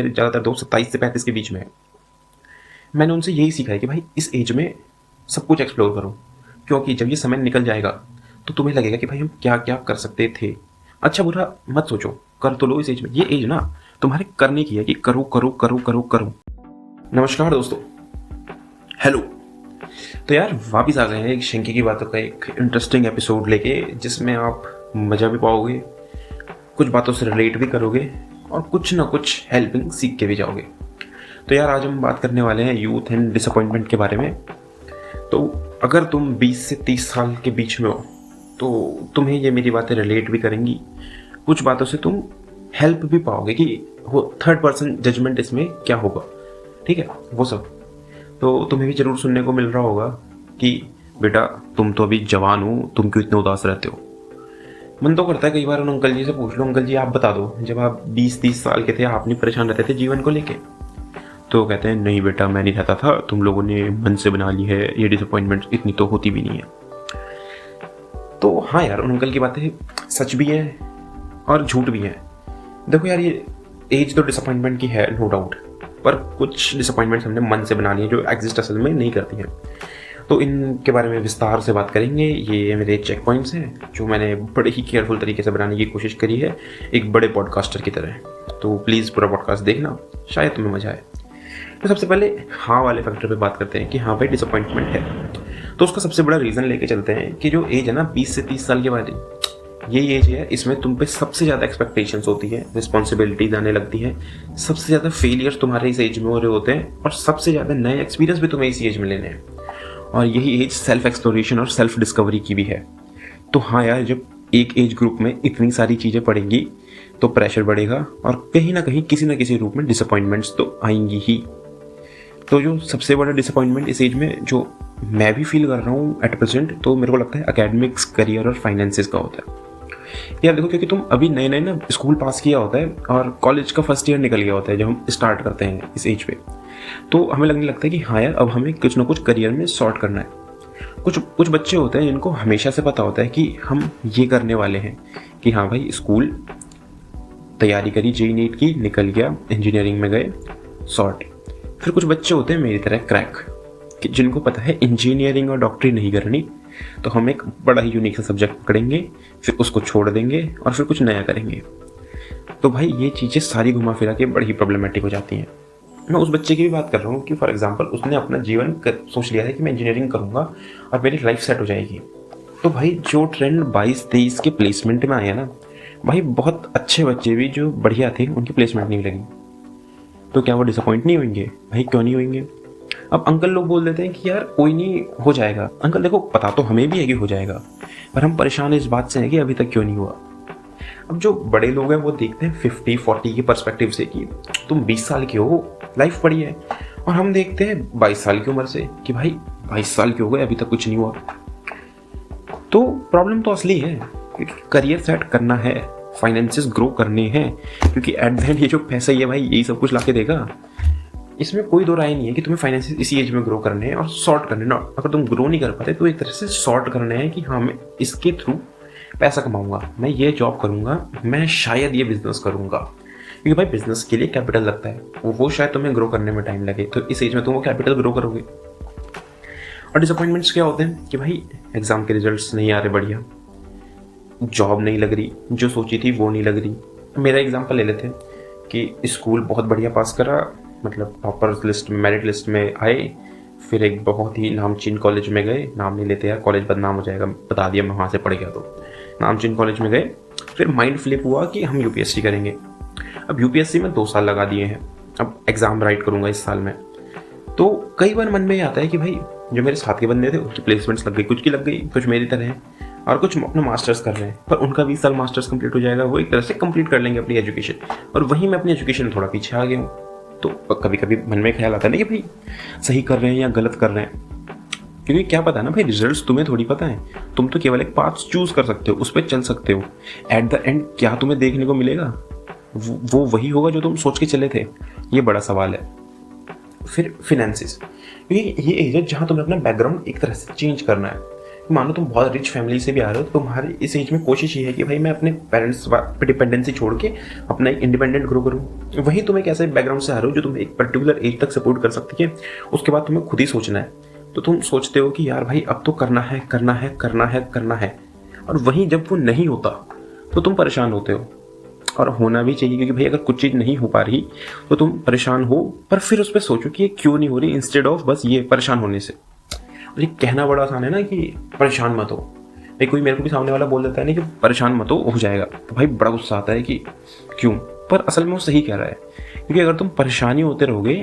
मेरे ज़्यादातर दोस्त 27 से 35 के बीच में है। मैंने उनसे यही सीखा है कि भाई इस एज में सब कुछ एक्सप्लोर करो, क्योंकि जब ये समय निकल जाएगा तो तुम्हें लगेगा कि भाई हम क्या क्या कर सकते थे। अच्छा बुरा मत सोचो, कर तो लो इस एज में। ये एज ना तुम्हारे करने की है कि करो करो करो करो करो। नमस्कार दोस्तों, हेलो। तो यार वापिस आ गए हैं एक शंकी की बातों का एक इंटरेस्टिंग एपिसोड लेके, जिसमें आप मज़ा भी पाओगे, कुछ बातों से रिलेट भी करोगे और कुछ ना कुछ हेल्पिंग सीख के भी जाओगे। तो यार आज हम बात करने वाले हैं यूथ एंड डिसअपॉइंटमेंट के बारे में। तो अगर तुम 20 से 30 साल के बीच में हो तो तुम्हें ये मेरी बातें रिलेट भी करेंगी, कुछ बातों से तुम हेल्प भी पाओगे कि वो थर्ड पर्सन जजमेंट इसमें क्या होगा, ठीक है, वो सब। तो तुम्हें भी ज़रूर सुनने को मिल रहा होगा कि बेटा तुम तो अभी जवान हो, तुम क्यों इतने उदास रहते हो। मन तो करता है कई बार उन अंकल जी से पूछ लो, अंकल जी आप बता दो, जब आप 20-30 साल के थे आप नहीं परेशान रहते थे जीवन को लेके? तो कहते हैं नहीं बेटा मैं नहीं रहता था, तुम लोगों ने मन से बना ली है, ये डिसअपॉइंटमेंट इतनी तो होती भी नहीं है। तो हाँ यार, उन अंकल की बातें सच भी हैं और झूठ भी हैं। देखो यार, ये एज तो डिसअपॉइंटमेंट की है नो डाउट, पर कुछ डिसअपॉइंटमेंट्स हमने मन से बना ली हैं जो एग्जिस्ट असल में नहीं करती हैं। तो इनके बारे में विस्तार से बात करेंगे। ये मेरे चेक पॉइंट्स हैं जो मैंने बड़े ही केयरफुल तरीके से बनाने की कोशिश करी है, एक बड़े पॉडकास्टर की तरह। तो प्लीज़ पूरा पॉडकास्ट देखना, शायद तुम्हें मजा आए। तो सबसे पहले हाँ वाले फैक्टर पे बात करते हैं कि हाँ भाई डिसअपॉइंटमेंट है। तो उसका सबसे बड़ा रीज़न लेके चलते हैं कि जो एज है ना 20 से 30 साल के बाद, ये एज है, इसमें तुम पे सबसे ज़्यादा एक्सपेक्टेशंस होती है, रिस्पॉन्सिबिलिटीज आने लगती है, सबसे ज़्यादा फेलियर्स तुम्हारे इस एज में हो रहे होते हैं और सबसे ज़्यादा नए एक्सपीरियंस भी तुम्हें इसी एज में लेने हैं। और यही एज सेल्फ एक्सप्लोरेशन और सेल्फ डिस्कवरी की भी है। तो हाँ यार, जब एक एज ग्रुप में इतनी सारी चीज़ें पड़ेंगी तो प्रेशर बढ़ेगा और कहीं ना कहीं किसी ना किसी रूप में डिसअपॉइंटमेंट्स तो आएंगी ही। तो जो सबसे बड़ा डिसअपॉइंटमेंट इस एज में जो मैं भी फील कर रहा हूँ एट प्रेजेंट, तो मेरे को लगता है एकेडमिक्स, करियर और फाइनेंसेस का होता है। यार देखो, क्योंकि तुम अभी नए नए ना स्कूल पास किया होता है और कॉलेज का फर्स्ट ईयर निकल गया होता है जब हम स्टार्ट करते हैं इस एज पे, तो हमें लगने लगता है कि हाँ यार अब हमें कुछ ना कुछ करियर में सॉर्ट करना है। कुछ बच्चे होते हैं जिनको हमेशा से पता होता है कि हम ये करने वाले हैं, कि हाँ भाई स्कूल तैयारी करी, जेईई नीट की, निकल गया, इंजीनियरिंग में गए, सॉर्ट। फिर कुछ बच्चे होते हैं मेरी तरह क्रैक, कि जिनको पता है इंजीनियरिंग और डॉक्टरी नहीं करनी, तो हम एक बड़ा ही यूनिक सा सब्जेक्ट पकड़ेंगे, फिर उसको छोड़ देंगे और फिर कुछ नया करेंगे। तो भाई ये चीज़ें सारी घुमा फिरा के बड़ी ही प्रॉब्लमेटिक हो जाती हैं। मैं उस बच्चे की भी बात कर रहा हूँ कि फॉर एग्जांपल उसने अपना जीवन सोच लिया है कि मैं इंजीनियरिंग करूँगा और मेरी लाइफ सेट हो जाएगी। तो भाई जो ट्रेंड 22-23 के प्लेसमेंट में आया ना, भाई बहुत अच्छे बच्चे भी जो बढ़िया थे उनकी प्लेसमेंट नहीं लगी। तो क्या वो डिसअपॉइंट नहीं होंगे? भाई क्यों नहीं होंगे। अब अंकल लोग बोल देते हैं कि यार कोई नहीं, हो जाएगा। अंकल देखो, पता तो हमें भी है कि हो जाएगा, पर हम परेशान इस बात से हैं कि अभी तक क्यों नहीं हुआ। अब जो बड़े लोग हैं वो देखते हैं 50-40 के पर्सपेक्टिव से कि तुम 20 साल के हो, लाइफ पड़ी है, और हम देखते हैं 22 साल की उम्र से कि भाई 22 साल के हो गए, अभी तक कुछ नहीं हुआ। तो प्रॉब्लम तो असली है, क्योंकि करियर सेट करना है, फाइनेंसेस ग्रो करने हैं, क्योंकि एट द एंड ये जो पैसा ही है भाई यही सब कुछ ला के देगा। इसमें कोई दो राय नहीं है कि तुम्हें फाइनेंसेस इसी एज में ग्रो करने हैं और सॉर्ट करने हैं। अगर तुम ग्रो नहीं कर पाते तो एक तरह से सॉर्ट करने हैं कि हाँ मैं इसके थ्रू पैसा कमाऊंगा, मैं ये जॉब करूंगा, मैं शायद ये बिजनेस करूंगा, क्योंकि भाई बिजनेस के लिए कैपिटल लगता है, वो शायद तुम्हें ग्रो करने में टाइम लगे, तो इस एज में तुम वो कैपिटल ग्रो करोगे। और डिसअपॉइंटमेंट्स क्या होते हैं कि भाई एग्जाम के रिजल्ट्स नहीं आ रहे बढ़िया, जॉब नहीं लग रही, जो सोची थी वो नहीं लग रही। मेरा एग्जांपल ले लेते हैं कि स्कूल बहुत बढ़िया पास करा, मतलब टॉपर्स लिस्ट में, मेरिट लिस्ट में आए, फिर एक बहुत ही नामचीन कॉलेज में गए, नाम नहीं लेते यार, कॉलेज बदनाम हो जाएगा, बता दिया मैं वहाँ से पढ़ गया, तो नामचीन कॉलेज में गए। फिर माइंड फ्लिप हुआ कि हम यूपीएससी करेंगे। अब यूपीएससी में 2 साल लगा दिए हैं, अब एग्ज़ाम राइट करूँगा इस साल में। तो कई बार मन में ये आता है कि भाई जो मेरे साथ के बंदे थे उनकी प्लेसमेंट्स लग गई, कुछ की लग गई, कुछ मेरी तरह हैं, और कुछ अपना मास्टर्स कर रहे हैं, पर उनका 20 साल मास्टर्स कंप्लीट हो जाएगा, वो एक तरह से कंप्लीट कर लेंगे अपनी एजुकेशन, और वहीं मैं अपनी एजुकेशन में थोड़ा पीछे आ गया हूँ। तो कभी कभी मन में ख्याल आता है ना कि भाई सही कर रहे हैं या गलत कर रहे हैं, क्योंकि क्या पता ना भाई, रिजल्ट्स तुम्हें थोड़ी पता है, तुम तो केवल एक पाथ चूज कर सकते हो, उस पर चल सकते हो। एट द एंड क्या तुम्हें देखने को मिलेगा, वो वही होगा जो तुम सोच के चले थे, ये बड़ा सवाल है। फिर फिनेंसेस, क्योंकि ये एज है जहाँ तुम्हें अपना बैकग्राउंड एक तरह से चेंज करना है, मानो तुम बहुत रिच फैमिली से भी आ रहे हो, तो तुम्हारी इस एज में कोशिश ये है कि भाई मैं अपने पेरेंट्स पे डिपेंडेंसी छोड़ के अपना एक इंडिपेंडेंट ग्रो करूँ। वहीं तुम एक ऐसे बैकग्राउंड से आ रहे हो जो तुम्हें एक पर्टिकुलर एज तक सपोर्ट कर सकती है, उसके बाद तुम्हें खुद ही सोचना है। तो तुम सोचते हो कि यार भाई अब तो करना है करना है करना है करना है, और वहीं जब वो नहीं होता तो तुम परेशान होते हो। और होना भी चाहिए, क्योंकि भाई अगर कुछ चीज़ नहीं हो पा रही तो तुम परेशान हो, पर फिर उस पर सोचो कि ये क्यों नहीं हो रही, इंस्टेड ऑफ बस ये परेशान होने से। और ये कहना बड़ा आसान है ना कि परेशान मत हो। भाई कोई मेरे को भी सामने वाला बोल देता है ना कि परेशान मत हो जाएगा, तो भाई बड़ा गुस्सा आता है कि क्यों, पर असल में वो सही कह रहा है। क्योंकि अगर तुम परेशानी होते रहोगे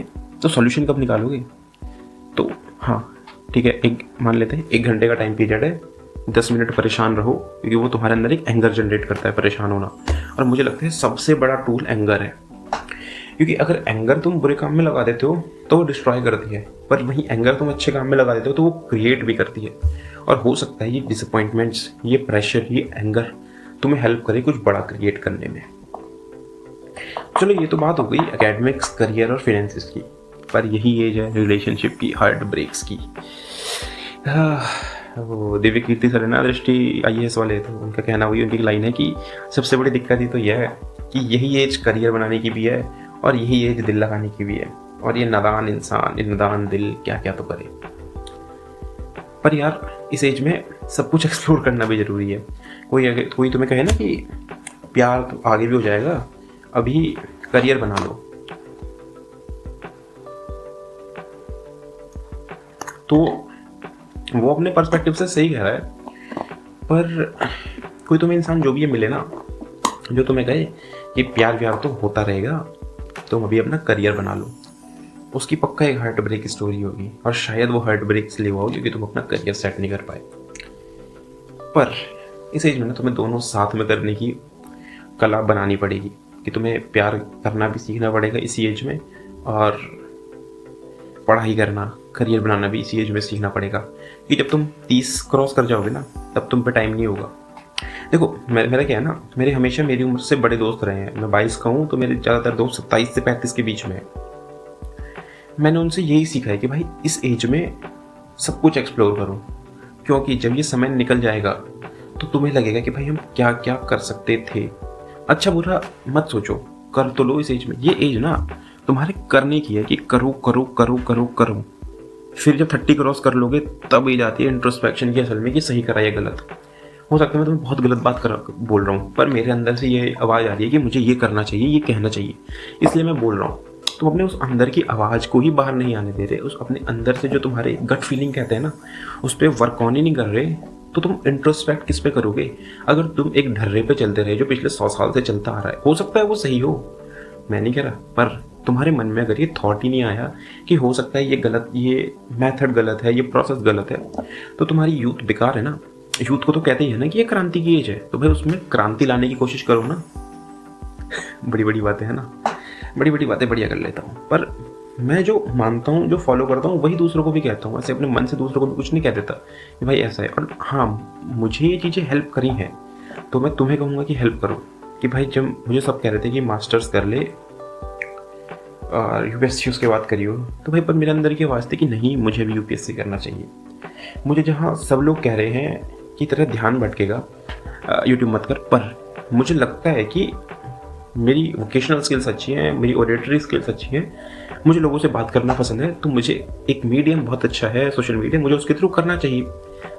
तो सॉल्यूशन कब निकालोगे। तो हाँ ठीक है, एक मान लेते हैं 1 घंटे का टाइम पीरियड है, 10 मिनट परेशान रहो, क्योंकि वो तुम्हारे अंदर एक एंगर जनरेट करता है परेशान होना। और मुझे लगता है सबसे बड़ा टूल एंगर है, क्योंकि अगर एंगर तुम बुरे काम में लगा देते हो तो वो डिस्ट्रॉय करती है, पर वहीं एंगर तुम अच्छे काम में लगा देते हो तो वो क्रिएट भी करती है। और हो सकता है ये डिसअपॉइंटमेंट्स, ये प्रेशर, ये एंगर तुम्हें हेल्प करे कुछ बड़ा क्रिएट करने में। चलो ये तो बात हो गई एकेडमिक्स, करियर और फाइनेंसिस की, पर यही एज है रिलेशनशिप की, हार्ट ब्रेक्स की। वो दिव्य कीर्ति सर है ना, दृष्टि IAS वाले, तो उनका कहना वही, उनकी लाइन है कि सबसे बड़ी दिक्कत ही तो यह है कि यही एज करियर बनाने की भी है और यही एज दिल लगाने की भी है, और ये नादान इंसान, ये नादान दिल क्या क्या तो करे। पर यार इस एज में सब कुछ एक्सप्लोर करना भी जरूरी है। कोई तुम्हें कहे ना कि प्यार तो आगे भी हो जाएगा, अभी करियर बना लो, तो वो अपने पर्सपेक्टिव से सही कह रहा है। पर कोई तुम्हें इंसान जो भी ये मिले ना, जो तुम्हें कहे कि प्यार व्यार तो होता रहेगा, तुम अभी अपना करियर बना लो, उसकी पक्का एक हार्ट ब्रेक स्टोरी होगी, और शायद वो हार्ट ब्रेक इसलिए हुआ हो क्योंकि तुम अपना करियर सेट नहीं कर पाए। पर इस एज में ना तुम्हें दोनों साथ में करने की कला बनानी पड़ेगी, कि तुम्हें प्यार करना भी सीखना पड़ेगा इसी एज में, और पढ़ाई करना, करियर बनाना भी इसी एज में सीखना पड़ेगा। कि जब तुम 30 क्रॉस कर जाओगे ना, तब तुम पे टाइम नहीं होगा। देखो मेरा क्या है ना, मेरे हमेशा मेरी उम्र से बड़े दोस्त रहे हैं। मैं 22 का हूँ, तो मेरे ज़्यादातर दोस्त 27 से 35 के बीच में है। मैंने उनसे यही सीखा है कि भाई इस एज में सब कुछ एक्सप्लोर करो, क्योंकि जब ये समय निकल जाएगा तो तुम्हें लगेगा कि भाई हम क्या क्या कर सकते थे। अच्छा बुरा मत सोचो, कर तो लो इस एज में। ये एज ना तुम्हारे करने की है, कि करो करो करो करो करो। फिर जब 30 क्रॉस कर लोगे तब ये जाती है इंट्रोस्पेक्शन की असल में, कि सही करा या गलत। हो सकता है मैं तुम्हें बहुत गलत बात बोल रहा हूँ, पर मेरे अंदर से ये आवाज़ आ रही है कि मुझे ये करना चाहिए, ये कहना चाहिए, इसलिए मैं बोल रहा हूँ। तुम अपने उस अंदर की आवाज़ को ही बाहर नहीं आने दे रहे, उस अपने अंदर से जो तुम्हारे गट फीलिंग कहते हैं ना, उस पर वर्क ऑन ही नहीं कर रहे, तो तुम इंट्रोस्पेक्ट किस पे करोगे। अगर तुम एक ढर्रे पे चलते रहे जो पिछले 100 साल से चलता आ रहा है, हो सकता है वो सही हो, मैं नहीं कह रहा, पर तुम्हारे मन में अगर ये थॉट ही नहीं आया कि हो सकता है ये गलत, ये मेथड गलत है, ये प्रोसेस गलत है, तो तुम्हारी यूथ बेकार है ना। यूथ को तो कहते ही है ना कि ये क्रांति की एज है, तो भाई उसमें क्रांति लाने की कोशिश करो ना। बड़ी बड़ी बातें है ना, बड़ी बड़ी बातें बढ़िया कर लेता हूँ, पर मैं जो मानता हूँ, जो फॉलो करता हूँ, वही दूसरों को भी कहता हूँ। ऐसे अपने मन से दूसरों को भी कुछ नहीं कह देता कि भाई ऐसा है। और हाँ, मुझे ये चीज़ें हेल्प करी हैं, तो मैं तुम्हें कहूँगा कि हेल्प करो। कि भाई जब मुझे सब कह रहे थे कि मास्टर्स कर ले और UPSC उसके बाद करियो, तो भाई पर मेरे अंदर की आवाज़ थी कि नहीं, मुझे भी UPSC करना चाहिए। मुझे जहाँ सब लोग कह रहे हैं कि तेरा ध्यान भटकेगा, यूट्यूब मत कर, पर मुझे लगता है कि मेरी वोकेशनल स्किल्स अच्छी हैं, मेरी ऑडिटरी स्किल्स अच्छी हैं, मुझे लोगों से बात करना पसंद है, तो मुझे एक मीडियम बहुत अच्छा है सोशल मीडिया, मुझे उसके थ्रू करना चाहिए,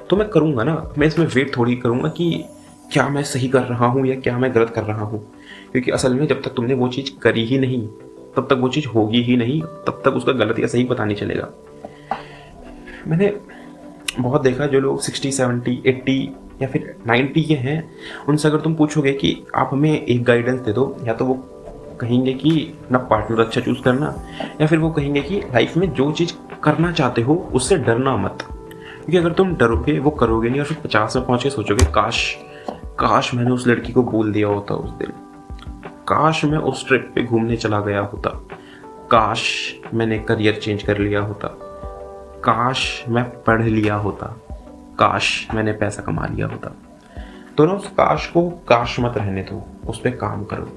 तो मैं करूँगा ना। मैं इसमें वेट थोड़ी करूँगा कि क्या मैं सही कर रहा हूँ या क्या मैं गलत कर रहा हूँ, क्योंकि असल में जब तक तुमने वो चीज़ करी ही नहीं तब तक वो चीज़ होगी ही नहीं, तब तक उसका गलत या सही पता नहीं चलेगा। मैंने बहुत देखा जो लोग 60, 70, 80 या फिर 90 के हैं, उनसे अगर तुम पूछोगे कि आप हमें एक गाइडेंस दे दो, या तो वो कहेंगे कि ना पार्टनर अच्छा चूज़ करना, या फिर वो कहेंगे कि लाइफ में जो चीज़ करना चाहते हो उससे डरना मत, क्योंकि अगर तुम डरोगे वो करोगे नहीं, और फिर 50 में पहुँच के सोचोगे काश मैंने उस लड़की को बोल दिया होता उस दिन, काश मैं उस ट्रिप पे घूमने चला गया होता, काश मैंने करियर चेंज कर लिया होता, काश मैं पढ़ लिया होता, काश मैंने पैसा कमा लिया होता। तो ना उस काश को काश मत रहने दो, उस पर काम करो।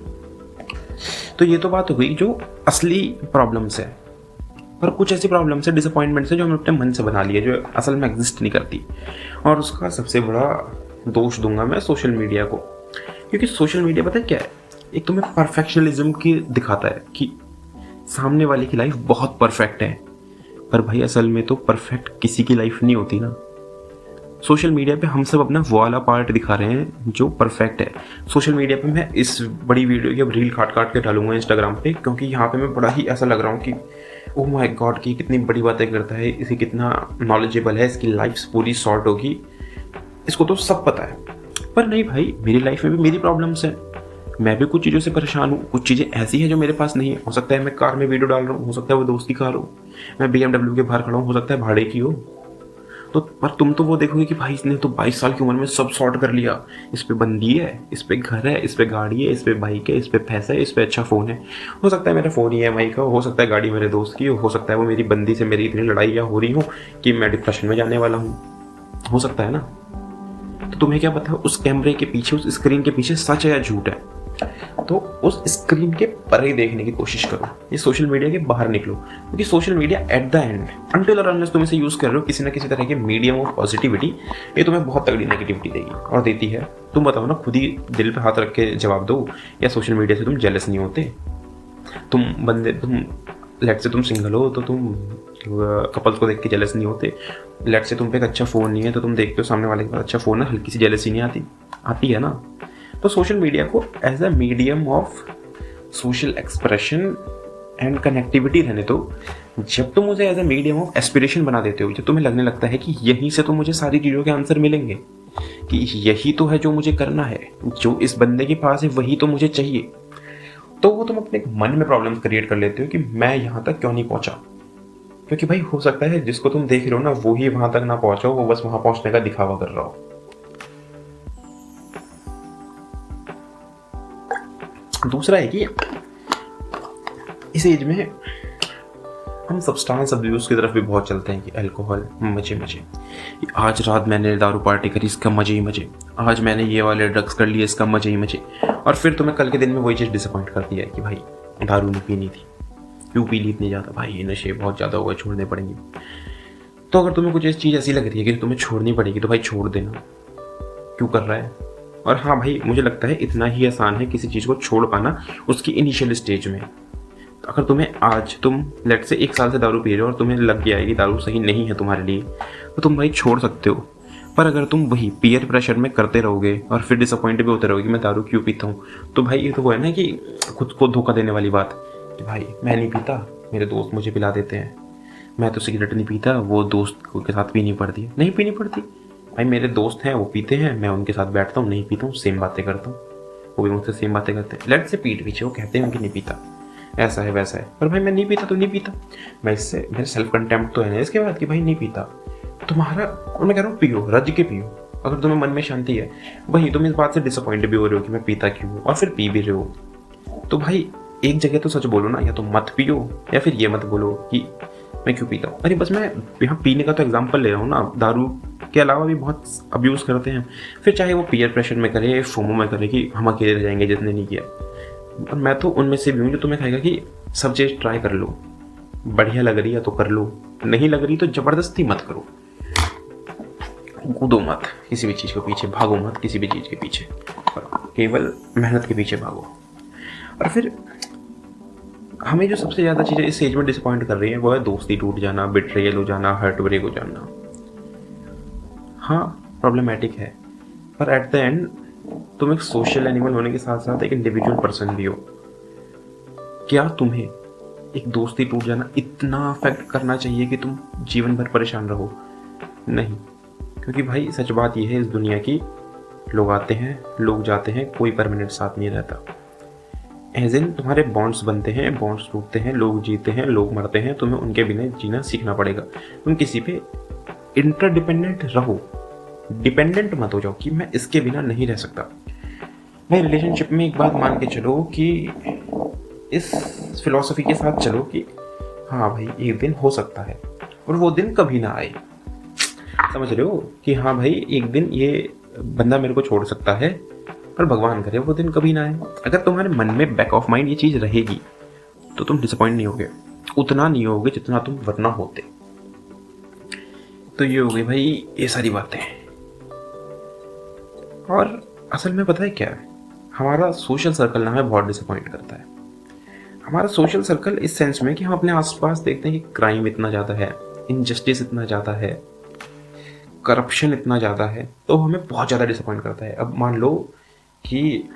तो ये तो बात हुई जो असली प्रॉब्लम्स है। और कुछ ऐसी प्रॉब्लम्स है, डिसअपॉइंटमेंट्स है जो हमने अपने मन से बना लिए, जो असल में एग्जिस्ट नहीं करती। और उसका सबसे बड़ा दोष दूंगा मैं सोशल मीडिया को, क्योंकि सोशल मीडिया पता है क्या है, एक तुम्हें परफेक्शनलिज्म की दिखाता है कि सामने वाले की लाइफ बहुत परफेक्ट है, पर भाई असल में तो परफेक्ट किसी की लाइफ नहीं होती ना। सोशल मीडिया पे हम सब अपना वो वाला पार्ट दिखा रहे हैं जो परफेक्ट है। सोशल मीडिया पे मैं इस बड़ी वीडियो की अब रील काट काट के डालूंगा इंस्टाग्राम पे, क्योंकि यहाँ पे मैं बड़ा ही ऐसा लग रहा हूँ कि ओह माय गॉड की कितनी बड़ी बातें करता है, इसे कितना नॉलेजेबल है, इसकी लाइफ पूरी सॉर्ट होगी, इसको तो सब पता है। पर नहीं भाई, मेरी लाइफ में भी मेरी प्रॉब्लम्स हैं, मैं भी कुछ चीज़ों से परेशान हूँ, कुछ चीज़ें ऐसी हैं जो मेरे पास नहीं है। हो सकता है मैं कार में वीडियो डाल रहा हूँ, हो सकता है वो दोस्त की कार हो, मैं BMW के बाहर खड़ा हूँ, हो सकता है भाड़े की हो। तो पर तुम तो वो देखोगे कि भाई इसने तो 22 साल की उम्र में सब सॉर्ट कर लिया, इस पे बंदी है, इस पे घर है, इस पे गाड़ी है, इस पे बाइक है, इस पे पैसा है, इस पे अच्छा फ़ोन है। हो सकता है मेरा फ़ोन EMI का हो सकता है गाड़ी मेरे दोस्त की हो सकता है वो मेरी बंदी से मेरी इतनी लड़ाइयाँ हो रही हो कि मैं डिप्रेशन में जाने वाला हूँ, हो सकता है ना। तो तुम्हें क्या पता उस कैमरे के पीछे, उस स्क्रीन के पीछे सच है या झूठ है। तो उस स्क्रीन के परे देखने की कोशिश करो, ये सोशल मीडिया के बाहर निकलो, क्योंकि social media at the and until और अनलेस तुम इसे यूज़ कर रहे हो किसी ना किसी तरह के मीडियम ऑफ पॉजिटिविटी, ये तुम्हें बहुत तगड़ी नेगेटिविटी देगी और देती है। तुम बताओ ना, खुद ही दिल पे हाथ रख के जवाब दो, या सोशल मीडिया से तुम जेलस नहीं होते? तुम लेट से तुम सिंगल हो तो तुम कपल्स को देख के जेलस नहीं होते? लेट से तुम पे एक अच्छा फ़ोन नहीं है तो तुम देखते हो सामने वाले के पास अच्छा फ़ोन है, हल्की सी जेलसी नहीं आती है ना। तो सोशल मीडिया को as a medium of social expression and connectivity रहने दो। जब तुम मुझे as a medium of aspiration बना देते हो, जब तुम्हें लगने लगता है कि यहीं से तो मुझे सारी चीज़ों के आंसर मिलेंगे, कि यही तो है जो मुझे करना है, जो इस बंदे के पास है वही तो मुझे चाहिए, तो वो तुम अपने मन में प्रॉब्लम क्रिएट कर लेते हो कि मैं यहाँ तक क्यों नहीं पहुँचा। क्योंकि भाई हो सकता है जिसको तुम देख रहे हो ना वो ही वहाँ तक ना पहुँचा हो, वो बस वहाँ पहुँचने का दिखावा कर रहा हो। दूसरा है कि इस एज में हम सब्सटेंस अब्यूज़ की तरफ भी बहुत चलते हैं कि अल्कोहल, मजे, आज रात मैंने दारू पार्टी करी, इसका मजे ही मजे, आज मैंने ये वाले ड्रग्स कर लिए, इसका मजे ही मजे। और फिर तुम्हें कल के दिन में वही चीज़ डिसअपॉइंट करती है कि भाई दारू नहीं पीनी थी, क्यों पी ली इतनी ज़्यादा, भाई ये नशे बहुत ज़्यादा हो गए, छोड़ने पड़ेंगे। तो अगर तुम्हें कुछ ऐसी चीज़ ऐसी लग रही है कि तुम्हें छोड़नी पड़ेगी, तो भाई छोड़ देना, क्यों कर रहा है। और हाँ भाई, मुझे लगता है इतना ही आसान है किसी चीज़ को छोड़ पाना उसकी इनिशियल स्टेज में। तो अगर तुम्हें आज तुम लेट से 1 साल से दारू पी रहे हो और तुम्हें लग गया है कि दारू सही नहीं है तुम्हारे लिए, तो तुम भाई छोड़ सकते हो। पर अगर तुम वही पीयर प्रेशर में करते रहोगे और फिर डिसअपॉइंट भी होते रहोगे कि मैं दारू क्यों पीता हूँ, तो भाई ये तो वो है ना कि खुद को धोखा देने वाली बात कि भाई मैं नहीं पीता, मेरे दोस्त मुझे पिला देते हैं, मैं तो सिगरेट नहीं पीता, वो दोस्त के साथ पीनी पड़ती है। नहीं पीनी पड़ती भाई, मेरे दोस्त हैं वो पीते हैं, मैं उनके साथ बैठता हूँ, नहीं पीता हूँ, सेम बातें करता हूँ, वो भी मुझसे सेम बातें करते हैं। लेट से पीठ पीछे वो कहते हैं कि नहीं पीता, ऐसा है वैसा है, पर भाई मैं नहीं पीता तो नहीं पीता। मैं इससे मेरे सेल्फ कंटेम्प्ट तो है ना इसके बाद कि भाई नहीं पीता तुम्हारा, और मैं कह रहा हूँ पियो, रज के पियो, अगर तुम्हें मन में शांति है। वही तुम इस बात से डिसअपॉइंट भी हो रहे हो कि मैं पीता क्यों हूँ, और फिर पी भी रहे हो, तो भाई एक जगह तो सच बोलो ना, या तो मत पियो या फिर ये मत बोलो कि मैं क्यों पीता हूँ। अरे बस मैं यहाँ पीने का तो एग्जाम्पल ले रहा हूँ ना, दारू के अलावा भी बहुत अब्यूज़ करते हैं, फिर चाहे वो पीयर प्रेशर में करे, फोमो में करे कि हम अकेले रह जाएंगे जिसने नहीं किया। और मैं तो उनमें से भी हूँ जो तुम्हें कहेगा कि सब चीज़ ट्राई कर लो, बढ़िया लग रही है तो कर लो, नहीं लग रही तो ज़बरदस्ती मत करो, कूदो मत किसी भी चीज़ के पीछे, भागो मत किसी भी चीज़ के पीछे, केवल मेहनत के पीछे भागो। और फिर हमें जो सबसे ज़्यादा चीज़ें इस एज में डिसअपॉइंट कर रही है वो है दोस्ती टूट जाना, बिट्रेयल हो जाना, हार्ट ब्रेक हो जाना। हाँ प्रॉब्लमेटिक है, पर एट द एंड तुम एक सोशल एनिमल होने के साथ साथ एक इंडिविजुअल पर्सन भी हो। क्या तुम्हें एक दोस्ती टूट जाना इतना अफेक्ट करना चाहिए कि तुम जीवन भर परेशान रहो? नहीं, क्योंकि भाई सच बात यह है इस दुनिया की, लोग आते हैं लोग जाते हैं, कोई परमानेंट साथ नहीं रहता। एज इन तुम्हारे बॉन्ड्स बनते हैं, बॉन्ड्स टूटते हैं, लोग जीते हैं लोग मरते हैं, तुम्हें उनके बिना जीना सीखना पड़ेगा। तुम किसी पे इंटरडिपेंडेंट रहो, डिपेंडेंट मत हो जाओ कि मैं इसके बिना नहीं रह सकता। भाई रिलेशनशिप में एक बात मान के चलो कि इस फिलॉसफी के साथ चलो कि हाँ भाई एक दिन हो सकता है और वो दिन कभी ना आए, समझ रहे हो कि हाँ भाई एक दिन ये बंदा मेरे को छोड़ सकता है, पर भगवान करे वो दिन कभी ना आए। अगर तुम्हारे मन में बैक ऑफ माइंड ये चीज़ रहेगी तो तुम डिसअपॉइंट नहीं होगे। उतना नहीं होगे जितना तुम वरना होते। तो ये हो गई भाई ये सारी बातें। और असल में पता है क्या है, हमारा सोशल सर्कल ना हमें बहुत डिसअपॉइंट करता है। हमारा सोशल सर्कल इस सेंस में कि हम अपने आसपास देखते हैं कि क्राइम इतना ज़्यादा है, इनजस्टिस इतना ज़्यादा है, करप्शन इतना ज़्यादा है, तो हमें बहुत ज़्यादा डिसअपॉइंट करता है। अब मान लो कि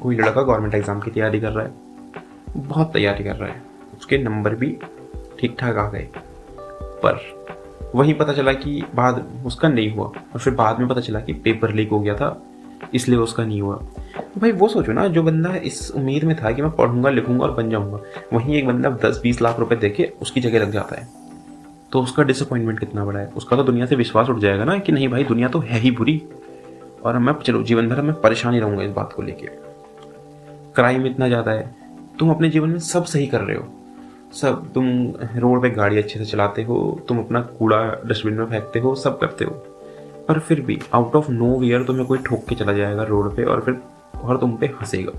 कोई लड़का गवर्नमेंट एग्ज़ाम की तैयारी कर रहा है, बहुत तैयारी कर रहा है, उसके नंबर भी ठीक ठाक आ गए, पर वहीं पता चला कि बाद उसका नहीं हुआ, और फिर बाद में पता चला कि पेपर लीक हो गया था इसलिए उसका नहीं हुआ। तो भाई वो सोचो ना, जो बंदा इस उम्मीद में था कि मैं पढ़ूंगा लिखूंगा और बन जाऊंगा, वहीं एक बंदा 10-20 लाख रुपए देके उसकी जगह लग जाता है, तो उसका डिसअपॉइंटमेंट कितना बड़ा है। उसका तो दुनिया से विश्वास उठ जाएगा ना कि नहीं भाई दुनिया तो है ही बुरी, और मैं चलो जीवन भर मैं परेशान ही रहूंगा इस बात को लेके। क्राइम इतना ज़्यादा है, तुम अपने जीवन में सब सही कर रहे हो, सब, तुम रोड पे गाड़ी अच्छे से चलाते हो, तुम अपना कूड़ा डस्टबिन में फेंकते हो, सब करते हो, पर फिर भी आउट ऑफ नो वेयर तुम्हें कोई ठोक के चला जाएगा रोड पे और तुम पे हंसेगा।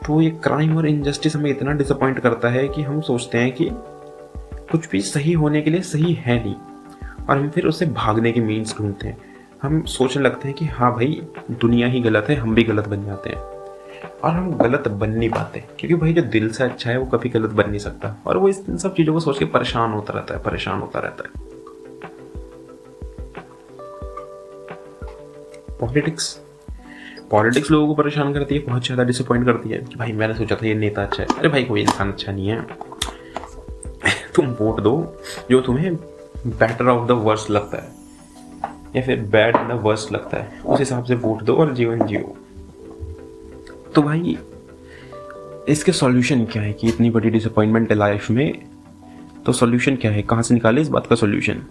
तो ये क्राइम और इनजस्टिस हमें इतना डिसअपॉइंट करता है कि हम सोचते हैं कि कुछ भी सही होने के लिए सही है नहीं, और हम फिर उससे भागने के मीन्स ढूंढते हैं। हम सोचने लगते हैं कि हाँ भाई दुनिया ही गलत है, हम भी गलत बन जाते हैं, और हम गलत बन नहीं पाते, क्योंकि भाई जो दिल से अच्छा है वो कभी गलत बन नहीं सकता, और वो इन सब चीज़ों को सोच के परेशान होता रहता है। पॉलिटिक्स लोगों को परेशान करती है, बहुत ज़्यादा डिसअपॉइंट करती है कि भाई मैंने सोचा था ये नेता अच्छा है, अरे भाई कोई इंसान अच्छा नहीं है। तुम वोट दो जो तुम्हें बेटर ऑफ द वर्स्ट लगता है, या फिर बैड इन द वर्स्ट लगता है, उस हिसाब से वोट दो और जीवन जियो। तो भाई इसके सॉल्यूशन क्या है कि इतनी बड़ी डिसअपॉइंटमेंट है लाइफ में, तो सॉल्यूशन क्या है, कहाँ से निकाले इस बात का सॉल्यूशन?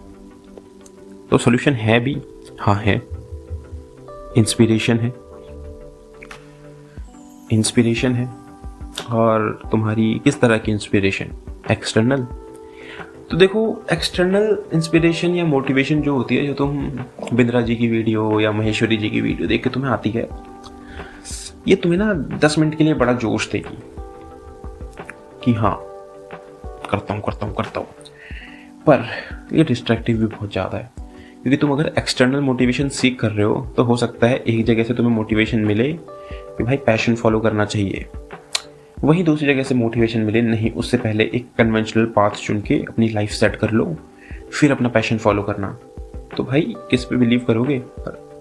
तो सॉल्यूशन है भी, हाँ है, इंस्पिरेशन है। और तुम्हारी किस तरह की इंस्पिरेशन? एक्सटर्नल। तो देखो एक्सटर्नल इंस्पिरेशन या मोटिवेशन जो होती है, जो तुम बिंद्रा जी की वीडियो या महेश्वरी जी की वीडियो देख के तुम्हें आती है, ये तुम्हें ना 10 मिनट के लिए बड़ा जोश देगी कि हाँ करता हूँ, पर ये डिस्ट्रैक्टिव भी बहुत ज़्यादा है, क्योंकि तुम अगर एक्सटर्नल मोटिवेशन सीख कर रहे हो तो हो सकता है एक जगह से तुम्हें मोटिवेशन मिले कि भाई पैशन फॉलो करना चाहिए, वहीं दूसरी जगह से मोटिवेशन मिले नहीं, उससे पहले एक कन्वेंशनल पाथ चुन के अपनी लाइफ सेट कर लो, फिर अपना पैशन फॉलो करना। तो भाई किस पे बिलीव करोगे?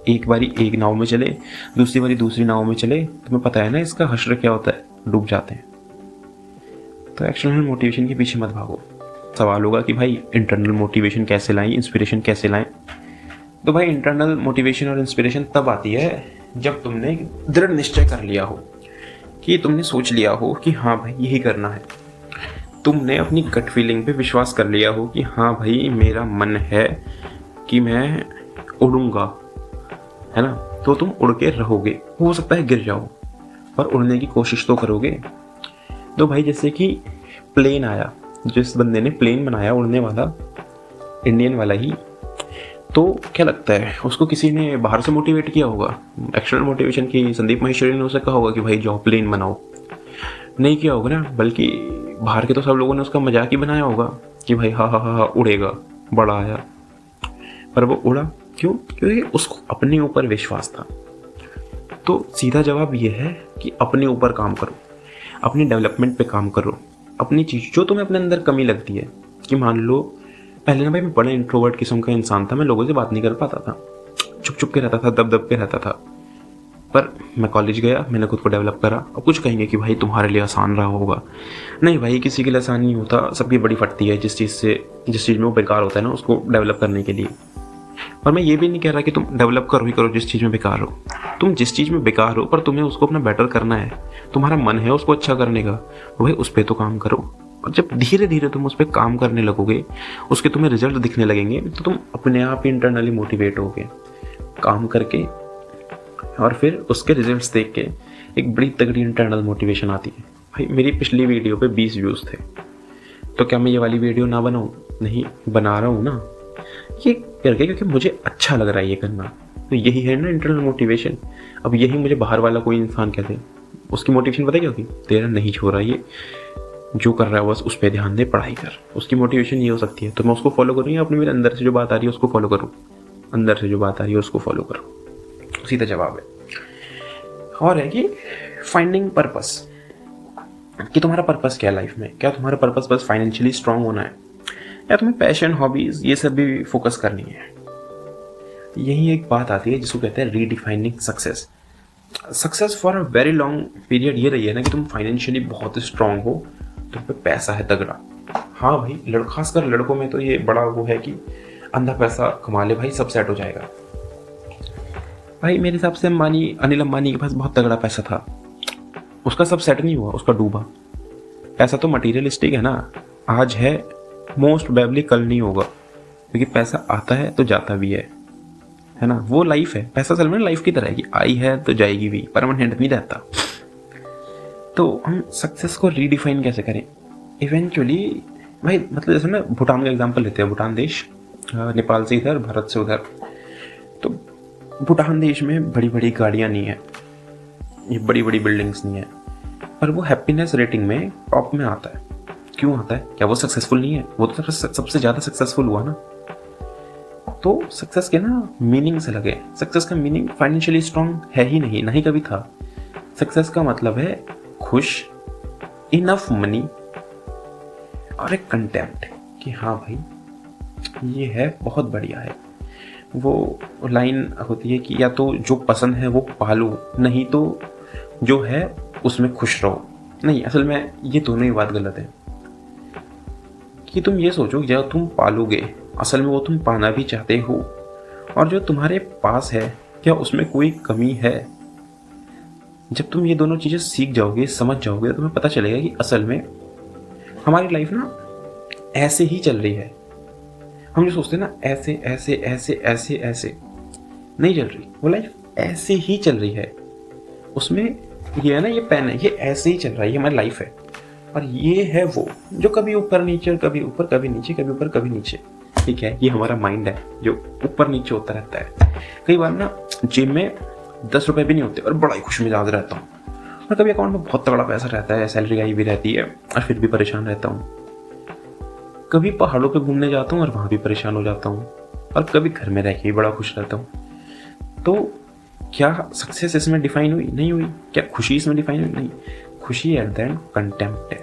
एक बारी एक नाव में चले, दूसरी बारी दूसरी नाव में चले, तुम्हें पता है ना इसका हश्र क्या होता है, डूब जाते हैं। तो एक्सटर्नल मोटिवेशन के पीछे मत भागो। सवाल होगा कि भाई इंटरनल मोटिवेशन कैसे लाएं, इंस्पिरेशन कैसे लाएं? तो भाई इंटरनल मोटिवेशन और इंस्पिरेशन तब आती है जब तुमने दृढ़ निश्चय कर लिया हो, कि तुमने सोच लिया हो कि हाँ भाई यही करना है, तुमने अपनी गट फीलिंग पे विश्वास कर लिया हो कि हाँ भाई मेरा मन है कि मैं उड़ूंगा, है ना, तो तुम उड़ के रहोगे। हो सकता है गिर जाओ, पर उड़ने की कोशिश तो करोगे। तो भाई जैसे कि प्लेन आया, जिस बंदे ने प्लेन बनाया उड़ने वाला, इंडियन वाला ही, तो क्या लगता है उसको किसी ने बाहर से मोटिवेट किया होगा? एक्सटर्नल मोटिवेशन की संदीप माहेश्वरी ने उसे कहा होगा कि भाई जाओ प्लेन बनाओ? नहीं किया होगा ना, बल्कि बाहर के तो सब लोगों ने उसका मजाक ही बनाया होगा कि भाई हाँ उड़ेगा, बड़ा आया, पर वो उड़ा क्यों? क्योंकि उसको अपने ऊपर विश्वास था। तो सीधा जवाब ये है कि अपने ऊपर काम करो, अपनी डेवलपमेंट पे काम करो, अपनी चीज़ जो तुम्हें अपने अंदर कमी लगती है। कि मान लो पहले ना भाई मैं बड़ा इंट्रोवर्ट किस्म का इंसान था, मैं लोगों से बात नहीं कर पाता था, चुप के रहता था, दब के रहता था, पर मैं कॉलेज गया, मैंने खुद को डेवलप करा। अब कुछ कहेंगे कि भाई तुम्हारे लिए आसान रहा होगा, नहीं भाई किसी के लिए आसान नहीं होता, सबकी बड़ी फटती है जिस चीज़ में वो बेकार होता है ना उसको डेवलप करने के लिए। पर मैं ये भी नहीं कह रहा कि तुम डेवलप करो ही करो जिस चीज़ में बेकार हो, तुम जिस चीज़ में बेकार हो पर तुम्हें उसको अपना बेटर करना है, तुम्हारा मन है उसको अच्छा करने का, भाई उस पर तो काम करो। और जब धीरे धीरे तुम उस पर काम करने लगोगे, उसके तुम्हें रिजल्ट दिखने लगेंगे, तो तुम अपने आप ही इंटरनली मोटिवेट होगे काम करके, और फिर उसके रिजल्ट्स देख के एक बड़ी तगड़ी इंटरनल मोटिवेशन आती है। भाई मेरी पिछली वीडियो पे 20 व्यूज़ थे, तो क्या मैं ये वाली वीडियो ना बनाऊँ? नहीं, बना रहा हूँ ना ये करके, क्योंकि मुझे अच्छा लग रहा है ये करना। तो यही है ना इंटरनल मोटिवेशन। अब यही मुझे बाहर वाला कोई इंसान कहते, उसकी मोटिवेशन पता क्या होगी? तेरा नहीं छोड़ रहा ये, जो कर रहा है बस उस पर ध्यान दे, पढ़ाई कर। उसकी मोटिवेशन ये हो सकती है, तो मैं उसको फॉलो करूँ या अपने मेरे अंदर से जो बात आ रही है उसको फॉलो करूँ? अंदर से जो बात आ रही है उसको फॉलो करो, सीधा जवाब है। और है कि फाइंडिंग पर्पस, कि तुम्हारा पर्पस क्या है लाइफ में। क्या तुम्हारा पर्पस बस फाइनेंशियली स्ट्रांग होना है, या तुम्हें पैशन, हॉबीज ये सब भी फोकस करनी है? यही एक बात आती है जिसको कहते हैं redefining success. Success for a very long period ये रही है ना कि तुम फाइनेंशियली बहुत स्ट्रांग हो, तुम पे पैसा है तगड़ा। हाँ भाई, खासकर लड़कों में तो ये बड़ा वो है कि अंधा पैसा कमा ले भाई, सब सेट हो जाएगा। भाई मेरे हिसाब से अनिल अंबानी के पास बहुत तगड़ा पैसा था, उसका सब सेट नहीं हुआ, उसका डूबा। पैसा तो मटीरियलिस्टिक है ना, आज है मोस्ट प्रोबेबली कल नहीं होगा, क्योंकि पैसा आता है तो जाता भी है ना। वो लाइफ है, पैसा असल में लाइफ की तरह है कि आई है तो जाएगी भी, परमानेंट नहीं रहता। तो हम सक्सेस को रीडिफाइन कैसे करें इवेंचुअली? भाई मतलब जैसे ना भूटान का एग्जांपल लेते हैं, भूटान देश, नेपाल से इधर, भारत से उधर। तो भूटान देश में बड़ी बड़ी गाड़ियाँ नहीं है, ये बड़ी बड़ी बिल्डिंग्स नहीं है, पर वो हैप्पीनेस रेटिंग में टॉप में आता है। क्यों आता है? क्या वो सक्सेसफुल नहीं है? वो तो सबसे ज़्यादा सक्सेसफुल हुआ ना। तो सक्सेस के ना मीनिंग से लगे, सक्सेस का मीनिंग फाइनेंशियली स्ट्रांग है ही नहीं, नहीं कभी था। सक्सेस का मतलब है खुश, इनफ मनी और एक कंटेम्प्ट कि हाँ भाई ये है, बहुत बढ़िया है। वो लाइन होती है कि या तो जो पसंद है वो पालो, नहीं तो जो है उसमें खुश रहो। नहीं, असल में ये दोनों ही बात गलत है। कि तुम ये सोचो कि जब तुम पालोगे असल में वो तुम पाना भी चाहते हो, और जो तुम्हारे पास है क्या उसमें कोई कमी है? जब तुम ये दोनों चीज़ें सीख जाओगे, समझ जाओगे, तो तुम्हें पता चलेगा कि असल में हमारी लाइफ ना ऐसे ही चल रही है। हम जो सोचते हैं ना ऐसे ऐसे ऐसे ऐसे ऐसे, नहीं चल रही वो लाइफ, ऐसे ही चल रही है। उसमें ये है ना, ये पेन है, ये ऐसे ही चल रहा है, ये हमारी लाइफ है। और ये है वो जो कभी ऊपर नीचे, कभी ऊपर कभी नीचे, कभी ऊपर कभी नीचे। ठीक है, ये हमारा माइंड है जो ऊपर नीचे होता रहता है। कई बार ना जेब में 10 रुपए भी नहीं होते और बड़ा ही खुश मिजाज रहता हूँ, और कभी अकाउंट में बहुत तगड़ा पैसा रहता है, सैलरी आई भी रहती है, और फिर भी परेशान रहता हूँ। कभी पहाड़ों पे घूमने जाता हूँ और वहाँ भी परेशान हो जाता हूँ, और कभी घर में रह के भी बड़ा खुश रहता हूँ। तो क्या सक्सेस इसमें डिफाइन हुई? नहीं हुई। क्या खुशी इसमें डिफाइन हुई? नहीं। खुशी एट द एंड कंटेम्प्ट है।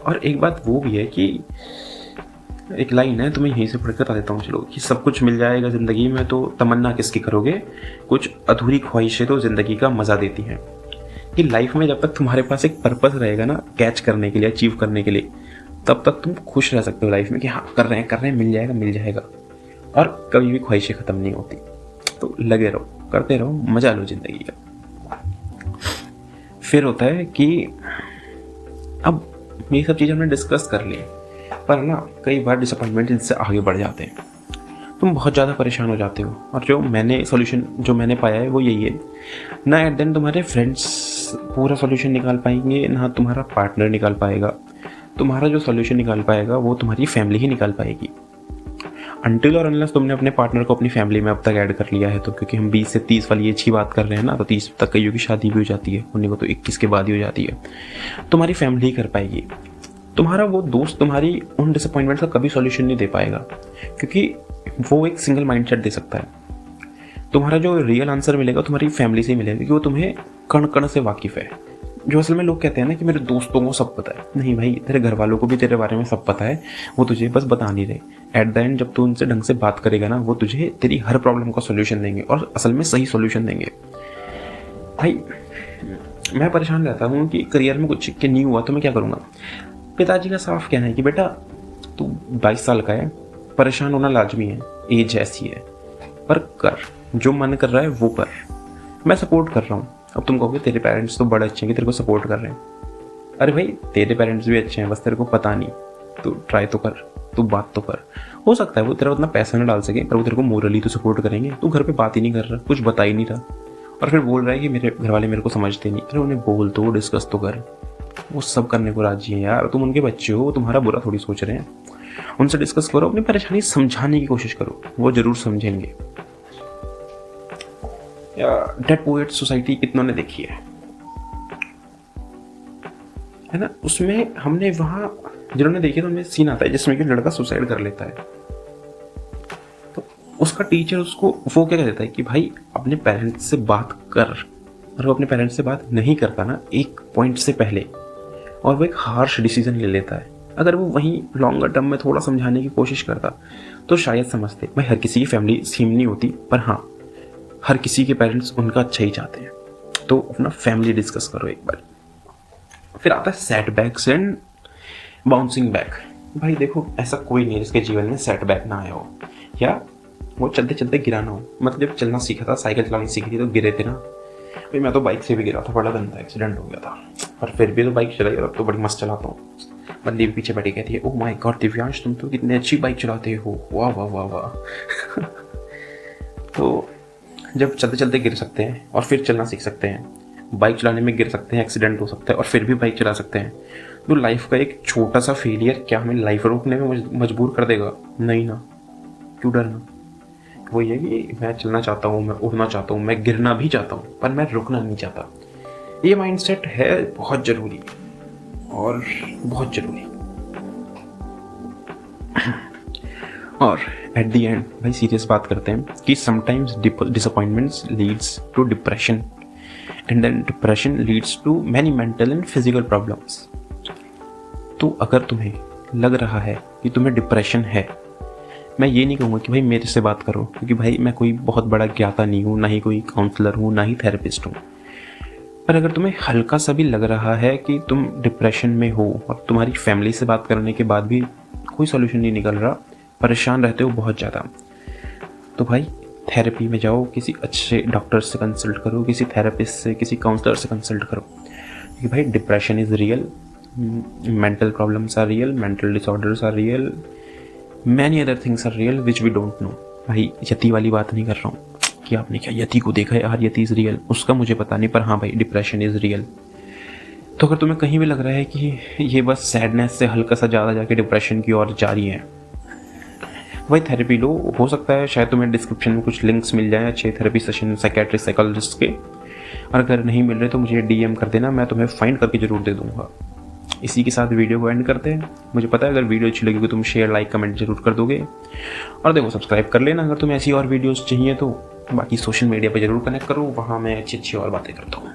और एक बात वो भी है कि एक लाइन है, तुम्हें यहीं से पढ़ कर बता देता हूँ चलो, कि सब कुछ मिल जाएगा ज़िंदगी में तो तमन्ना किसकी करोगे, कुछ अधूरी ख्वाहिशें तो ज़िंदगी का मज़ा देती हैं। कि लाइफ में जब तक तुम्हारे पास एक पर्पस रहेगा ना, कैच करने के लिए, अचीव करने के लिए, तब तक तुम खुश रह सकते हो लाइफ में कि हाँ कर रहे हैं, मिल जाएगा। और कभी भी ख्वाहिशें ख़त्म नहीं होती। तो लगे रहो, करते रहो, मज़ा लो ज़िंदगी का। फिर होता है कि अब ये सब चीज़ें हमने डिस्कस कर ली, पर ना कई बार डिसअपॉइंटमेंट इनसे आगे बढ़ जाते हैं। तुम बहुत ज़्यादा परेशान हो जाते हो, और जो मैंने पाया है वो यही है ना, एट देन तुम्हारे फ्रेंड्स पूरा सॉल्यूशन निकाल पाएंगे, ना तुम्हारा पार्टनर निकाल पाएगा। तुम्हारा जो सॉल्यूशन निकाल पाएगा वो तुम्हारी फैमिली ही निकाल पाएगी। अनटिल और अनलेस तुमने अपने पार्टनर को अपनी फैमिली में अब तक ऐड कर लिया है तो, क्योंकि हम 20 से 30 वाली अच्छी बात कर रहे हैं ना, तो 30 तक कईयों की शादी भी हो जाती है, उन्हीं को तो 21 के बाद ही हो जाती है। तुम्हारी फैमिली ही कर पाएगी। तुम्हारा वो दोस्त तुम्हारी उन डिसअपॉइंटमेंट का कभी सॉल्यूशन नहीं दे पाएगा, क्योंकि वो एक सिंगल माइंडसेट दे सकता है। तुम्हारा जो रियल आंसर मिलेगा तुम्हारी फैमिली से ही मिलेगा, क्योंकि वो तुम्हें कण कण से वाकिफ़ है। जो असल में लोग कहते हैं ना कि मेरे दोस्तों को सब पता है, नहीं भाई, तेरे घर वालों को भी तेरे बारे में सब पता है, वो तुझे बस बता नहीं रहे। एट द एंड जब तू उनसे ढंग से बात करेगा ना, वो तुझे तेरी हर प्रॉब्लम का सोल्यूशन देंगे, और असल में सही सोल्यूशन देंगे। भाई मैं परेशान रहता हूँ कि करियर में कुछ के नहीं हुआ तो मैं क्या करूँगा। पिताजी का साफ कहना है कि बेटा तू 22 साल का है, परेशान होना लाजमी है, एज ऐसी है, पर कर, जो मन कर रहा है वो कर, मैं सपोर्ट कर रहा हूँ। अब तुम कहोगे तेरे पेरेंट्स तो बड़े अच्छे हैं कि तेरे को सपोर्ट कर रहे हैं। अरे भाई तेरे पेरेंट्स भी अच्छे हैं, बस तेरे को पता नहीं। तू ट्राई तो कर, तू बात तो कर। हो सकता है वो तेरा उतना पैसा ना डाल सके, पर वो तेरे को मोरली तो सपोर्ट करेंगे। तू घर पे बात ही नहीं कर रहा, कुछ बता ही नहीं रहा, और फिर बोल रहा है कि मेरे घर वाले मेरे को समझते नहीं। अरे उन्हें बोल तो, डिस्कस तो कर, वो सब करने को राजी है यार। तुम उनके बच्चे हो, वो तुम्हारा बुरा थोड़ी सोच रहे हैं। उनसे डिस्कस करो, अपनी परेशानी समझाने की कोशिश करो, वो जरूर समझेंगे। डेड पोएट सोसाइटी कितनों ने देखी है? है ना, उसमें हमने वहाँ जिन्होंने देखे तो उनमें सीन आता है जिसमें कि लड़का सुसाइड कर लेता है। तो उसका टीचर उसको वो क्या कह देता है कि भाई अपने पेरेंट्स से बात कर, और वो अपने पेरेंट्स से बात नहीं करता ना एक पॉइंट से पहले, और वो एक हार्श डिसीजन ले लेता है। अगर वो वहीं लॉन्गर टर्म में थोड़ा समझाने की कोशिश करता तो शायद समझते। भाई हर किसी की फैमिली सेम नहीं होती, पर हाँ हर किसी के पेरेंट्स उनका अच्छा ही चाहते हैं। तो अपना फैमिली डिस्कस करो एक बार। फिर आता है सेटबैक्स एंड बाउंसिंग बैक। भाई देखो ऐसा कोई नहीं है जिसके जीवन में सेटबैक ना आया हो, या वो चलते चलते गिरा ना हो। मतलब जब चलना सीखा था, साइकिल चलानी सीखी थी तो गिरे थे ना। भाई मैं तो बाइक से भी गिरा था, बड़ा गंदा एक्सीडेंट हो गया था, पर फिर भी तो बाइक चलाई और अब तो बड़ी मस्त चलाता हूँ। बंदी भी पीछे बैठी कहती है ओह माय गॉड दिव्यांश तुम तो कितनी अच्छी बाइक चलाते हो, वाह वाह वाह वाह। तो जब चलते चलते गिर सकते हैं और फिर चलना सीख सकते हैं, बाइक चलाने में गिर सकते हैं, एक्सीडेंट हो सकता है और फिर भी बाइक चला सकते हैं, तो लाइफ का एक छोटा सा फेलियर क्या हमें लाइफ रोकने में मजबूर कर देगा? नहीं ना, क्यों डरना। वो ये कि मैं चलना चाहता हूँ, मैं उड़ना चाहता हूँ, मैं गिरना भी चाहता हूँ, पर मैं रुकना नहीं चाहता। ये माइंडसेट है बहुत ज़रूरी और बहुत ज़रूरी। और एट द एंड भाई सीरियस बात करते हैं कि sometimes disappointments leads to depression and then depression leads to many mental and physical problems. तो अगर तुम्हें लग रहा है कि तुम्हें डिप्रेशन है, मैं ये नहीं कहूँगा कि भाई मेरे से बात करो, क्योंकि भाई मैं कोई बहुत बड़ा ज्ञाता नहीं हूँ, ना ही कोई काउंसलर हूँ, ना ही थेरेपिस्ट हूँ। पर अगर तुम्हें हल्का सा भी लग रहा है कि तुम डिप्रेशन में हो और तुम्हारी फैमिली से बात करने के बाद भी कोई सोल्यूशन नहीं निकल रहा, परेशान रहते हो बहुत ज़्यादा, तो भाई थेरेपी में जाओ, किसी अच्छे डॉक्टर से कंसल्ट करो, किसी थेरेपिस्ट से, किसी काउंसलर से कंसल्ट करो। क्योंकि भाई depression is real, mental problems are real, mental disorders are real, many other things are real which we don't know. भाई यति वाली बात नहीं कर रहा हूँ कि आपने क्या यति को देखा है यार, यति इज़ रियल, उसका मुझे पता नहीं, पर हाँ भाई डिप्रेशन इज़ रियल। तो अगर तुम्हें कहीं भी लग रहा है कि ये बस सैडनेस से हल्का सा ज़्यादा जाके डिप्रेशन की ओर जा रही है, वही थेरेपी लो। हो सकता है शायद तुम्हें डिस्क्रिप्शन में कुछ लिंक्स मिल जाएं अच्छे थेरेपी सेशन साइकेट्रिस्ट साइकोलॉजिस्ट के, और अगर नहीं मिल रहे तो मुझे DM कर देना, मैं तुम्हें फाइंड करके ज़रूर दे दूँगा। इसी के साथ वीडियो को एंड करते हैं। मुझे पता है अगर वीडियो अच्छी लगी तो तुम शेयर लाइक कमेंट जरूर कर दोगे, और देखो सब्सक्राइब कर लेना अगर तुम्हें ऐसी और वीडियोस चाहिए तो। बाकी सोशल मीडिया पर जरूर कनेक्ट करो, वहाँ मैं अच्छी अच्छी और बातें करता हूँ।